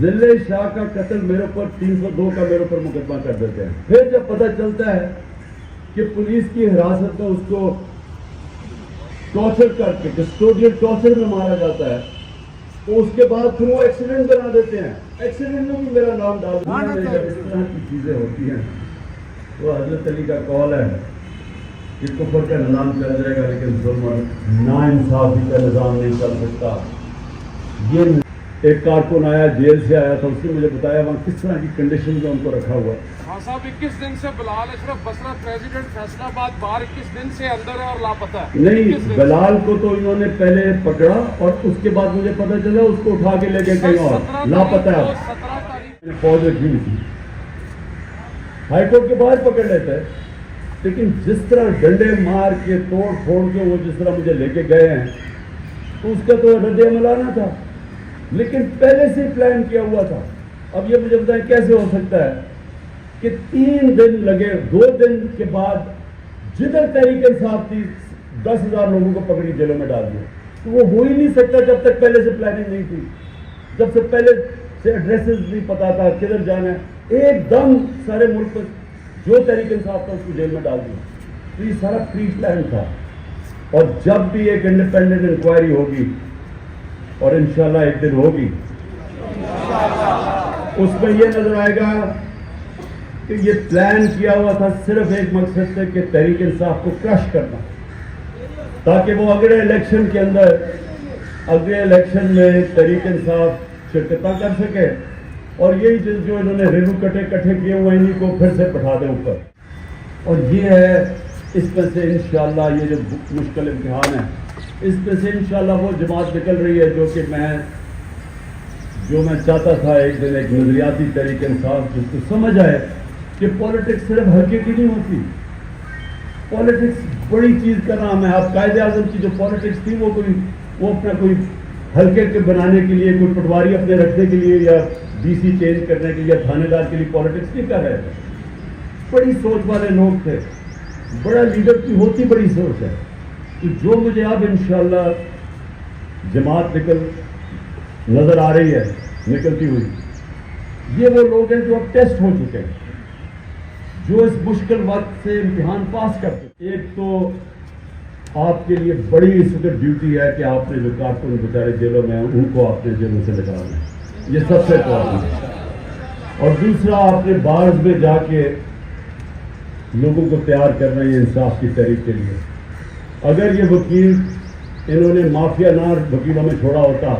ضلع شاہ کا قتل میرے اوپر 302 کا میرے اوپر مقدمہ کر دیتے ہیں. پھر جب پتہ چلتا ہے کہ پولیس کی حراست میں اس کو ٹارچر کر کے کسٹوڈیل ٹارچر میں مارا جاتا ہے تو اس کے بعد پھر وہ ایکسیڈنٹ بنا دیتے ہیں. ایکسیڈنٹ میں بھی میرا نام ڈال دیتے ہیں. جب اس طرح کی چیزیں ہوتی ہیں تو حضرت علی کا قول ہے کہ کفر کا نظام چل جائے گا لیکن ظلم اور ناانصافی کا نظام نہیں چل سکتا. یہ ایک کارکن آیا جیل سے آیا تھا, اس نے مجھے بتایا وہاں کس طرح کی کنڈیشن میں ان کو رکھا ہوا. ہاں صاحب 21 دن سے بلال اشرف بصرہ پریزیڈنٹ فیصلہ آباد باہر 21 دن سے اندر ہے اور لاپتہ ہے. نہیں, بلال کو تو انہوں نے پہلے پکڑا اور اس کے بعد مجھے پتہ چلا اس کو اٹھا کے لے گئے کہیں اور, لاپتہ ہے. 17 تاریخ فوج رکھی ہوئی تھی, ہائی کورٹ کے باہر پکڑ لیتے, لیکن جس طرح ڈنڈے مار کے توڑ پھوڑ کے وہ جس طرح مجھے لے کے گئے ہیں تو اس کا تو رد عمل آنا تھا, لیکن پہلے سے پلان کیا ہوا تھا. اب یہ مجھے بتائیں کیسے ہو سکتا ہے کہ 3 دن لگے, 2 دن کے بعد جدھر تحریک انصاف تھی 10,000 لوگوں کو پکڑی جیلوں میں ڈال دیا. تو وہ ہو ہی نہیں سکتا جب تک پہلے سے پلاننگ نہیں تھی, جب سے پہلے سے ایڈریسز نہیں پتا تھا کدھر جانا ہے. ایک دم سارے ملک پر جو تحریک انصاف تھا اس کو جیل میں ڈال دیا. تو یہ سارا پری پلان تھا. اور جب بھی ایک انڈیپینڈنٹ انکوائری ہوگی اور انشاءاللہ ایک دن ہوگی, اس میں یہ نظر آئے گا کہ یہ پلان کیا ہوا تھا صرف ایک مقصد سے کہ تحریک انصاف کو کرش کرنا, تاکہ وہ اگلے الیکشن کے اندر اگلے الیکشن میں تحریک انصاف شرکت کر سکے اور یہی چیز جو انہوں نے ریلو کٹھے کیے ہوئے انہیں کو پھر سے بٹھا دیں اوپر. اور یہ ہے اس میں سے انشاءاللہ یہ جو مشکل امتحان ہے اس میں سے انشاءاللہ وہ جماعت نکل رہی ہے جو میں چاہتا تھا ایک دن ایک نظریاتی تحریک انصاف جس کو سمجھ آئے کہ پالیٹکس صرف حلقے کی نہیں ہوتی, پالیٹکس بڑی چیز کا نام ہے. اب قائد اعظم کی جو پالیٹکس تھی وہ اپنا کوئی حلقے کے بنانے کے لیے, کوئی پٹواری اپنے رکھنے کے لیے یا ڈی سی چینج کرنے کے لیے, تھانے دار کے لیے پالیٹکس نہیں کر رہے تھے. بڑی سوچ والے لوگ تھے, بڑا لیڈر کی ہوتی بڑی سوچ ہے. تو جو مجھے اب انشاءاللہ جماعت نظر آ رہی ہے نکلتی ہوئی, یہ وہ لوگ ہیں جو اب ٹیسٹ ہو چکے ہیں, جو اس مشکل وقت سے امتحان پاس کر چکے. ایک تو آپ کے لیے بڑی اس وقت ڈیوٹی ہے کہ آپ نے جو کارکن بیچارے جیلوں میں ہیں ان کو آپ نے جیلوں سے نکالنا ہے, یہ سب سے امپورٹنٹ ہے. اور دوسرا آپ نے بارز میں جا کے لوگوں کو تیار کرنا ہے انصاف کی تحریک کے لیے. اگر یہ وکیل انہوں نے مافیا نار وکیلوں میں چھوڑا ہوتا,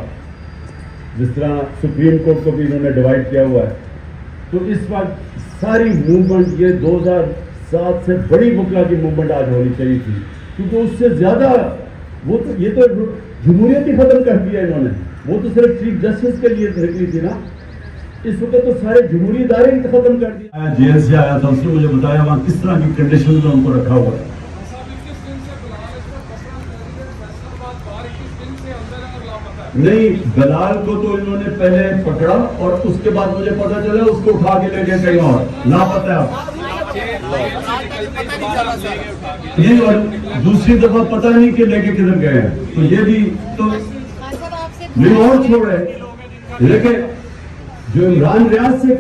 جس طرح سپریم کورٹ کو بھی انہوں نے ڈیوائڈ کیا ہوا ہے, تو اس وقت ساری موومنٹ یہ 2007 سے بڑی وکلا کی موومنٹ آج ہونی چاہیے تھی, کیونکہ اس سے زیادہ یہ تو جمہوریت ہی ختم کر دیا انہوں نے. وہ تو صرف چیف جسٹس کے لیے نکلی تھی نا, اس وقت تو سارے جمہوری ادارے ہی ختم کر دیا. جیل سے آیا تھا, اس نے مجھے بتایا وہاں کس طرح کی کنڈیشن میں ان کو رکھا ہوا ہے. نہیں, بلال کو تو انہوں نے پہلے پکڑا اور اس کے بعد مجھے پتا چلا اس کو اٹھا کے لے گئے کہیں اور, لاپتہ ہے. یہ اور دوسری دفعہ پتہ نہیں کہ لے کے کدھر گئے ہیں, تو یہ بھی تو نہیں اور چھوڑے. لیکن جو عمران ریاض سے